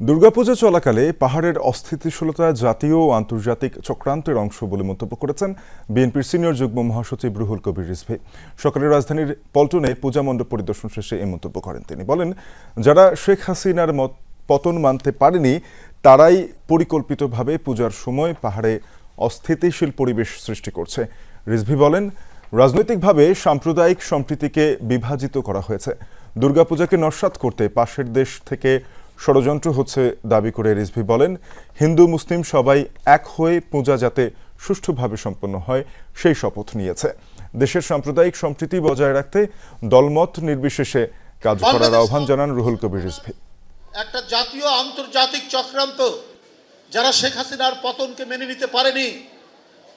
দুর্গাপূজা চলাকালে পাহাড়ের অস্থিতিশীলতা জাতীয় ও আন্তর্জাতিক চক্রান্তের অংশ বলে মন্তব্য করেছেন বিএনপির সিনিয়র যুগ্ম মহাসচিব রুহুল কবির রিজভী। সকালে রাজধানীর পল্টনে পূজা মণ্ডপ পরিদর্শন শেষে এই মন্তব্য করেন তিনি। বলেন, যারা শেখ হাসিনার পতন মানতে পারেনি তারাই পরিকল্পিতভাবে পূজার সময় পাহাড়ে অস্থিতিশীল পরিবেশ সৃষ্টি করছে। রিজভী বলেন, রাজনৈতিকভাবে সাম্প্রদায়িক সম্প্রীতিকে বিভাজিত করা হয়েছে। দুর্গাপূজাকে নস্যাৎ করতে পাশের দেশ থেকে ষড়যন্ত্র হচ্ছে দাবি করে রিজভী বলেন, হিন্দু মুসলিম সবাই এক হয়ে পূজা যাতে সুষ্ঠুভাবে সম্পন্ন হয় সেই শপথ নিয়েছে। দেশের সাম্প্রদায়িক সম্প্রীতি বজায় রাখতে দলমত নির্বিশেষে কাজ করার আহ্বান জানান রুহুল কবির রিজভী। একটা জাতীয় আন্তর্জাতিক চক্রান্ত, যারা শেখ হাসিনার পতনকে মেনে নিতে পারেনি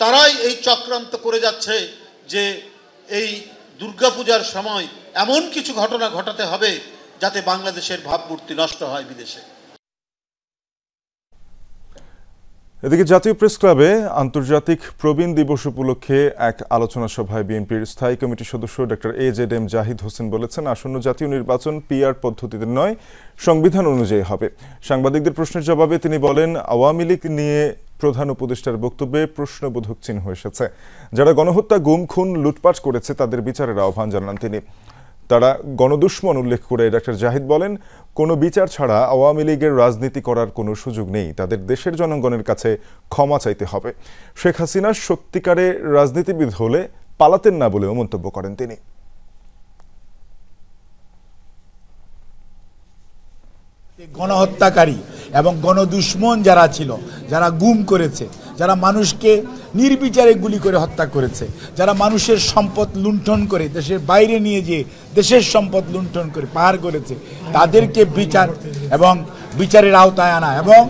তারাই এই চক্রান্ত করে যাচ্ছে যে এই দুর্গাপূজার সময় এমন কিছু ঘটনা ঘটাতে হবে যাতে বাংলাদেশের ভাবমূর্তি নষ্ট হয় বিদেশে। এদিকে জাতীয় প্রেস ক্লাবে আন্তর্জাতিক প্রবীণ দিবস উপলক্ষে এক আলোচনা সভায় বিএনপির স্থায়ী কমিটির সদস্য ডক্টর AZM জাহিদ হোসেন বলেছেন, আসন্ন জাতীয় নির্বাচন PR পদ্ধতিতে নয়, সংবিধান অনুযায়ী হবে। সাংবাদিকদের প্রশ্নের জবাবে তিনি বলেন, আওয়ামী লীগ নিয়ে প্রধান উপদেষ্টার বক্তব্যে প্রশ্নবোধক চিহ্ন এসেছে। যারা গণহত্যা, গুম, খুন, লুটপাট করেছে তাদের বিচারের আহ্বান জানান তিনি। তারা গণদুশ্মন উল্লেখ করে ডক্টর জাহিদ বলেন, কোনো বিচার ছাড়া আওয়ামী লীগের রাজনীতি করার কোনো সুযোগ নেই। তাদের দেশের জনগণের কাছে ক্ষমা চাইতে হবে। শেখ হাসিনা সত্যিকারে রাজনীতিবিদ হলে পালাতেন না বলেও মন্তব্য করেন তিনি। গণহত্যাকারী এবং গণদুশ্মন যারা ছিল, যারা গুম করেছে, যারা মানুষকে নির্বিচারে গুলি করে হত্যা করেছে, যারা মানুষের সম্পদ লুণ্ঠন করে দেশের বাইরে নিয়ে যেয়ে দেশের সম্পদ লুণ্ঠন করে পার করেছে, তাদেরকে বিচার এবং বিচারের আওতায় আনা এবং